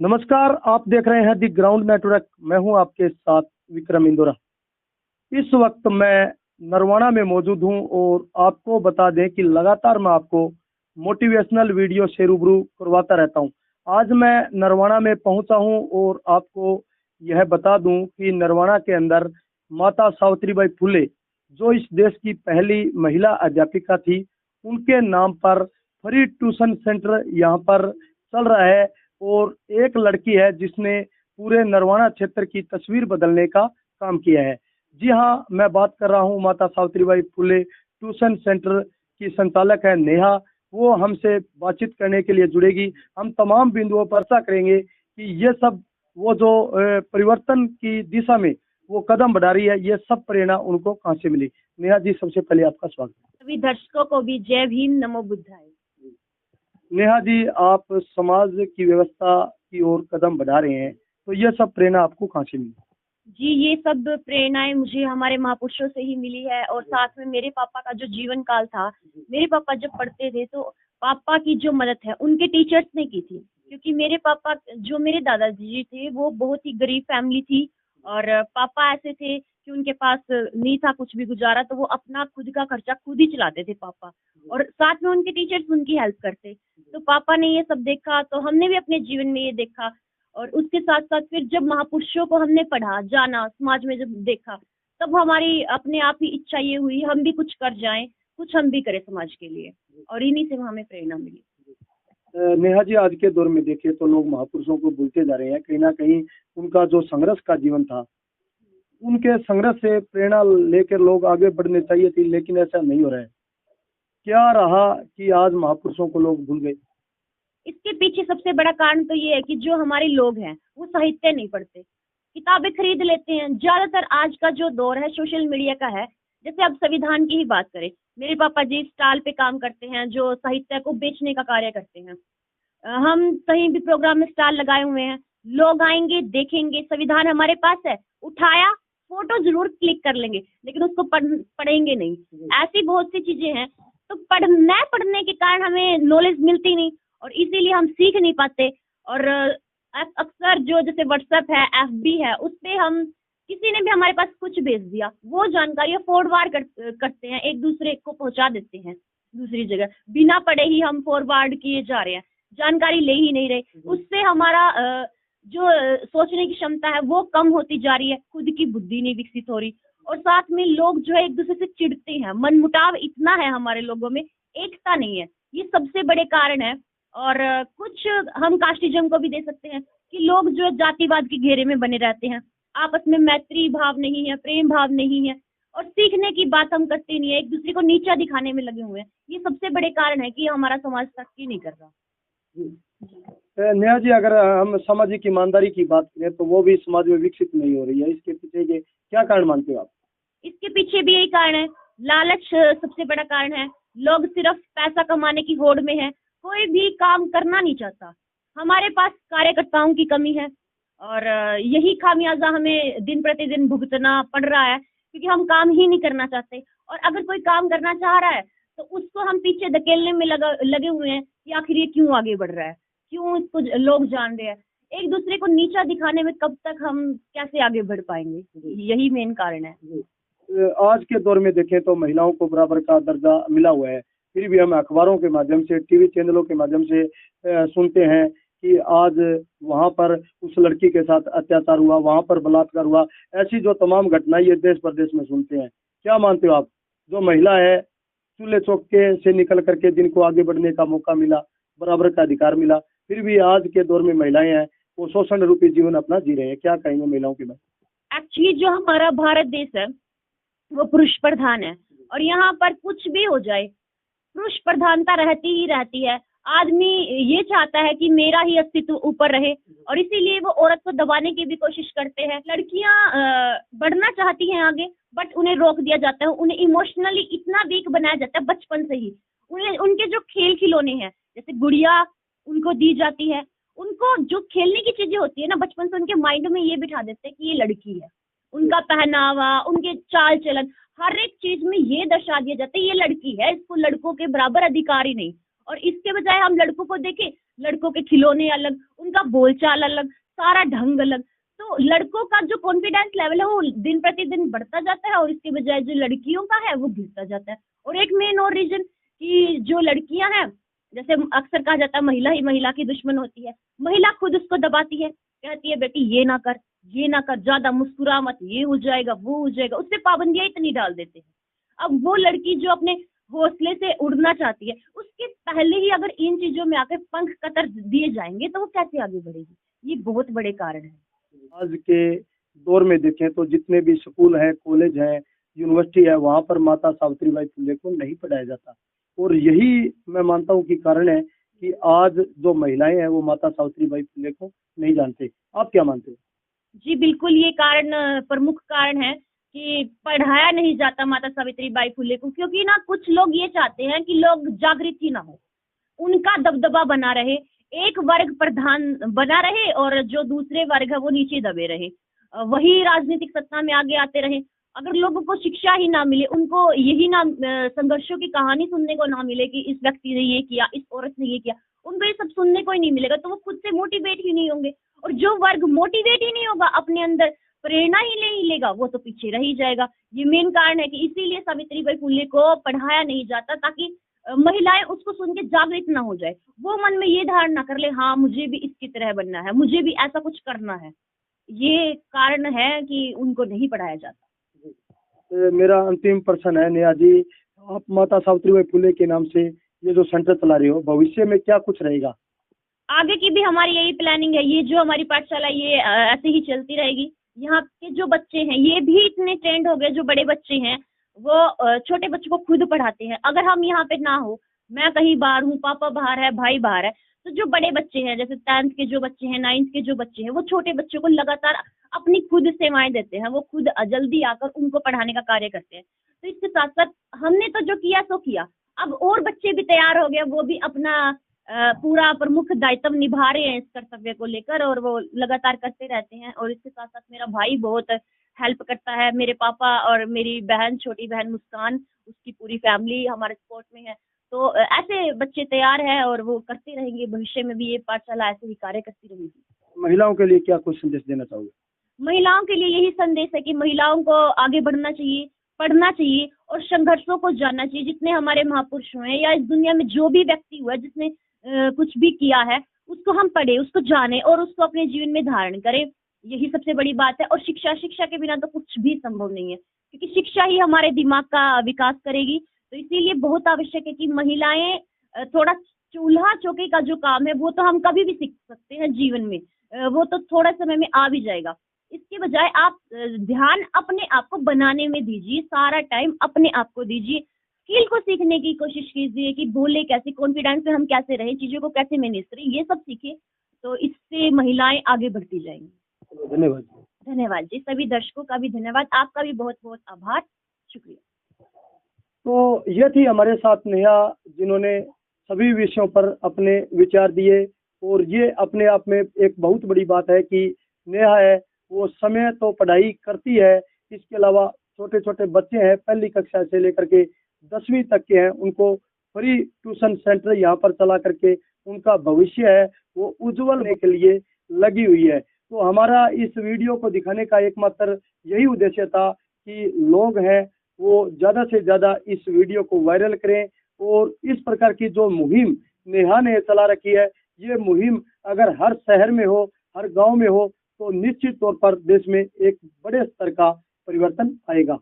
नमस्कार, आप देख रहे हैं दी ग्राउंड नेटवर्क। मैं हूं आपके साथ विक्रम इंदौरा। इस वक्त मैं नरवाना में मौजूद हूं और आपको बता दें कि लगातार मैं आपको मोटिवेशनल वीडियो से रूबरू करवाता रहता हूं। आज मैं नरवाना में पहुंचा हूं और आपको यह बता दूं कि नरवाना के अंदर माता सावित्रीबाई फुले, जो इस देश की पहली महिला अध्यापिका थी, उनके नाम पर फ्री ट्यूशन सेंटर यहाँ पर चल रहा है। और एक लड़की है जिसने पूरे नरवाना क्षेत्र की तस्वीर बदलने का काम किया है। जी हाँ, मैं बात कर रहा हूँ माता सावित्रीबाई फुले ट्यूशन सेंटर की संचालक है नेहा। वो हमसे बातचीत करने के लिए जुड़ेगी। हम तमाम बिंदुओं पर चर्चा करेंगे कि ये सब वो जो परिवर्तन की दिशा में वो कदम बढ़ा रही है, ये सब प्रेरणा उनको कहाँ से मिली। नेहा जी, सबसे पहले आपका स्वागत है। सभी दर्शकों को भी जय भीम, नमो बुद्धाय। नेहा जी, आप समाज की व्यवस्था की ओर कदम बढ़ा रहे हैं, तो यह सब प्रेरणा आपको कहाँ से मिली? जी, ये सब प्रेरणाएं मुझे हमारे महापुरुषों से ही मिली है और साथ में मेरे पापा का जो जीवन काल था। मेरे पापा जब पढ़ते थे तो पापा की जो मदद है उनके टीचर्स ने की थी, क्योंकि मेरे पापा जो मेरे दादाजी थे वो बहुत ही गरीब फैमिली थी और पापा ऐसे थे कि उनके पास नहीं था कुछ भी गुजारा, तो वो अपना खुद का खर्चा खुद ही चलाते थे पापा, और साथ में उनके टीचर्स उनकी हेल्प करते। तो पापा ने ये सब देखा तो हमने भी अपने जीवन में ये देखा, और उसके साथ साथ फिर जब महापुरुषों को हमने पढ़ा, जाना, समाज में जब देखा, तब हमारी अपने आप ही इच्छा ये हुई हम भी कुछ कर जाएं, कुछ हम भी करें समाज के लिए, और इन्हीं से हमें प्रेरणा मिली। नेहा जी, आज के दौर में देखें तो लोग महापुरुषों को भूलते जा रहे हैं। कहीं ना कहीं उनका जो संघर्ष का जीवन था, उनके संघर्ष से प्रेरणा लेकर लोग आगे बढ़ने चाहिए थी, लेकिन ऐसा नहीं हो रहा है। क्या रहा कि आज महापुरुषों को लोग भूल गए? इसके पीछे सबसे बड़ा कारण तो ये है कि जो हमारे लोग हैं वो साहित्य नहीं पढ़ते, किताबें खरीद लेते हैं। ज्यादातर आज का जो दौर है सोशल मीडिया का है। जैसे अब संविधान की ही बात करें, मेरे पापा जी स्टॉल पे काम करते हैं जो साहित्य को बेचने का कार्य करते हैं। हम कहीं भी प्रोग्राम में स्टॉल लगाए हुए हैं, लोग आएंगे, देखेंगे, संविधान हमारे पास है, उठाया, फोटो जरूर क्लिक कर लेंगे, लेकिन उसको पढ़ेंगे नहीं। ऐसी बहुत सी चीजें हैं। तो पढ़ने के कारण हमें नॉलेज मिलती नहीं और इसीलिए हम सीख नहीं पाते। और अक्सर जो जैसे व्हाट्सएप है, एफबी है, उस पे हम किसी ने भी हमारे पास कुछ भेज दिया, वो जानकारी फॉरवर्ड करते हैं, एक दूसरे को पहुंचा देते हैं दूसरी जगह, बिना पढ़े ही हम फॉरवर्ड किए जा रहे हैं, जानकारी ले ही नहीं रहे। उससे हमारा जो सोचने की क्षमता है वो कम होती जा रही है, खुद की बुद्धि नहीं विकसित हो रही, और साथ में लोग जो है एक दूसरे से चिढ़ते हैं, मनमुटाव इतना है हमारे लोगों में, एकता नहीं है। ये सबसे बड़े कारण है। और कुछ हम कास्टिज्म को भी दे सकते हैं कि लोग जो जातिवाद के घेरे में बने रहते हैं, आपस में मैत्री भाव नहीं है, प्रेम भाव नहीं है, और सीखने की बात हम करते नहीं है, एक दूसरे को नीचा दिखाने में लगे हुए हैं। ये सबसे बड़े कारण है कि हमारा समाज तरक्की नहीं कर रहा। नेहा जी, अगर हम सामाजिक ईमानदारी की बात करें तो वो भी समाज में विकसित नहीं हो रही है। इसके पीछे के क्या कारण मानते हो आप? इसके पीछे भी यही कारण है। लालच सबसे बड़ा कारण है। लोग सिर्फ पैसा कमाने की होड़ में है, कोई भी काम करना नहीं चाहता। हमारे पास कार्यकर्ताओं की कमी है और यही खामियाजा हमें दिन प्रतिदिन भुगतना पड़ रहा है, क्योंकि हम काम ही नहीं करना चाहते। और अगर कोई काम करना चाह रहा है तो उसको हम पीछे धकेलने में लगे हुए हैं कि आखिर ये क्यों आगे बढ़ रहा है, क्यों इसको लोग जान रहे हैं। एक दूसरे को नीचा दिखाने में कब तक हम कैसे आगे बढ़ पाएंगे, यही मेन कारण है। आज के दौर में देखें तो महिलाओं को बराबर का दर्जा मिला हुआ है, फिर भी हम अखबारों के माध्यम से, टीवी चैनलों के माध्यम से सुनते हैं कि आज वहां पर उस लड़की के साथ अत्याचार हुआ, वहां पर बलात्कार हुआ। ऐसी जो तमाम घटनाएं ये देश प्रदेश में सुनते हैं। क्या मानते हो आप? जो महिला है, चूल्हे चौके से निकल करके जिनको आगे बढ़ने का मौका मिला, बराबर का अधिकार मिला, फिर भी आज के दौर में महिलाएं हैं वो शोषण रूपी जीवन अपना जी रहे हैं। क्या कहेंगे महिलाओं के बारे? एक्चुअली जो हमारा भारत देश है वो पुरुष प्रधान है, और यहाँ पर कुछ भी हो जाए पुरुष प्रधानता रहती ही रहती है। आदमी ये चाहता है कि मेरा ही अस्तित्व ऊपर रहे, और इसीलिए वो औरत को दबाने की भी कोशिश करते हैं। लड़कियां बढ़ना चाहती हैं आगे, बट उन्हें रोक दिया जाता है, उन्हें इमोशनली इतना वीक बनाया जाता है बचपन से ही। उन्हें उनके जो खेल खिलौने हैं, जैसे गुड़िया उनको दी जाती है, उनको जो खेलने की चीजें होती है ना, बचपन से उनके माइंड में ये बिठा देते हैं कि ये लड़की है। उनका पहनावा, उनके चाल चलन, हर एक चीज में ये दर्शा दिया जाता है ये लड़की है, इसको लड़कों के बराबर अधिकार ही नहीं। और इसके बजाय हम लड़कों को देखें, लड़कों के खिलौने अलग, उनका बोलचाल अलग, सारा ढंग अलग। तो लड़कों का जो कॉन्फिडेंस लेवल है वो दिन प्रतिदिन बढ़ता जाता है और इसके बजाय जो लड़कियों का है वो गिरता जाता है। और एक मेन और रीजन कि जो लड़कियां हैं, जैसे अक्सर कहा जाता है महिला ही महिला की दुश्मन होती है, महिला खुद उसको दबाती है, कहती है बेटी ये ना कर, ये ना कर, ज्यादा मुस्कुरा मत, ये हो जाएगा वो हो जाएगा, उससे पाबंदियां इतनी डाल देते हैं। अब वो लड़की जो अपने हौसले से उड़ना चाहती है, उसके पहले ही अगर इन चीजों में आकर पंख कतर दिए जाएंगे तो वो कैसे आगे बढ़ेगी? ये बहुत बड़े कारण है। आज के दौर में देखें तो जितने भी स्कूल हैं, कॉलेज हैं, यूनिवर्सिटी है, वहाँ पर माता सावित्रीबाई फुले को नहीं पढ़ाया जाता। और यही मैं मानता हूँ कि कारण है कि आज जो महिलाएं हैं वो माता सावित्रीबाई फुले को नहीं जानते। आप क्या मानते हो? जी बिल्कुल, ये कारण प्रमुख कारण है कि पढ़ाया नहीं जाता माता सावित्रीबाई फुले को, क्योंकि ना कुछ लोग ये चाहते हैं कि लोग जागृत ही ना हो, उनका दबदबा बना रहे, एक वर्ग प्रधान बना रहे और जो दूसरे वर्ग है वो नीचे दबे रहे, वही राजनीतिक सत्ता में आगे आते रहे। अगर लोगों को शिक्षा ही ना मिले, उनको यही ना संघर्षों की कहानी सुनने को ना मिले कि इस व्यक्ति ने ये किया, इस औरत ने ये किया, उनको ये सब सुनने को ही नहीं मिलेगा, तो वो खुद से मोटिवेट ही नहीं होंगे। और जो वर्ग मोटिवेट ही नहीं होगा, अपने अंदर प्रेरणा ही नहीं लेगा, वो तो पीछे रह ही जाएगा। ये मेन कारण है कि इसीलिए सावित्रीबाई फुले को पढ़ाया नहीं जाता, ताकि महिलाएं उसको सुन के जागृत ना हो जाए, वो मन में ये धारणा कर ले हाँ मुझे भी इसकी तरह बनना है, मुझे भी ऐसा कुछ करना है। ये कारण है कि उनको नहीं पढ़ाया जाता। मेरा अंतिम प्रश्न है नेहा जी, आप माता सावित्रीबाई फुले के नाम से ये जो सेंटर चला रही हो, भविष्य में क्या कुछ रहेगा? आगे की भी हमारी यही प्लानिंग है, ये जो हमारी पाठशाला ये ऐसे ही चलती रहेगी। यहाँ के जो बच्चे हैं ये भी इतने ट्रेंड हो गए, जो बड़े बच्चे हैं वो छोटे बच्चों को खुद पढ़ाते हैं। अगर हम यहाँ पे ना हो, मैं कहीं बाहर हूँ, पापा बाहर है, भाई बाहर है, तो जो बड़े बच्चे हैं जैसे 10th के जो बच्चे हैं, 9th के जो बच्चे हैं, वो छोटे बच्चों को लगातार अपनी खुद सेवाएं देते हैं, वो खुद जल्दी आकर उनको पढ़ाने का कार्य करते हैं। तो इसके साथ साथ हमने तो जो किया सो किया, अब और बच्चे भी तैयार हो गए, वो भी अपना पूरा प्रमुख दायित्व निभा रहे हैं इस कर्तव्य को लेकर, और वो लगातार करते रहते हैं। और इसके साथ साथ मेरा भाई बहुत हेल्प करता है, मेरे पापा और मेरी बहन, छोटी बहन मुस्कान, उसकी पूरी फैमिली हमारे सपोर्ट में है। तो ऐसे बच्चे तैयार हैं और वो करते रहेंगे, भविष्य में भी ये पाठशाला ऐसे ही कार्य करती रहेगी। महिलाओं के लिए क्या कुछ संदेश देना चाहोगे? महिलाओं के लिए यही संदेश है कि महिलाओं को आगे बढ़ना चाहिए, पढ़ना चाहिए और संघर्षों को जानना चाहिए। जितने हमारे महापुरुष हुए या इस दुनिया में जो भी व्यक्ति हुआ जिसने कुछ भी किया है, उसको हम पढ़े, उसको जाने और उसको अपने जीवन में धारण करें। यही सबसे बड़ी बात है। और शिक्षा के बिना तो कुछ भी संभव नहीं है, क्योंकि शिक्षा ही हमारे दिमाग का विकास करेगी। तो इसीलिए बहुत आवश्यक है कि महिलाएं थोड़ा चूल्हा चौके का जो काम है वो तो हम कभी भी सीख सकते हैं जीवन में, वो तो थोड़ा समय में आ भी जाएगा। इसके बजाय आप ध्यान अपने आप को बनाने में दीजिए, सारा टाइम अपने आप को दीजिए, स्किल को सीखने की कोशिश कीजिए कि बोले कैसे, कॉन्फिडेंस में हम कैसे रहें, चीजों को कैसे मैनेज करें, ये सब सीखिए। तो इससे महिलाएं आगे बढ़ती जाएंगी। धन्यवाद। धन्यवाद जी, सभी दर्शकों का भी धन्यवाद, आपका भी बहुत बहुत आभार, शुक्रिया। तो यह थी हमारे साथ नेहा, जिन्होंने सभी विषयों पर अपने विचार दिए। और ये अपने आप में एक बहुत बड़ी बात है कि नेहा है वो समय तो पढ़ाई करती है, इसके अलावा छोटे छोटे बच्चे हैं पहली कक्षा से लेकर के 10वीं तक के हैं, उनको फ्री ट्यूशन सेंटर यहाँ पर चला करके उनका भविष्य है वो उज्जवल होने के लिए लगी हुई है। तो हमारा इस वीडियो को दिखाने का एकमात्र यही उद्देश्य था कि लोग हैं वो ज़्यादा से ज़्यादा इस वीडियो को वायरल करें। और इस प्रकार की जो मुहिम नेहा ने चला रखी है, ये मुहिम अगर हर शहर में हो, हर गांव में हो, तो निश्चित तौर पर देश में एक बड़े स्तर का परिवर्तन आएगा।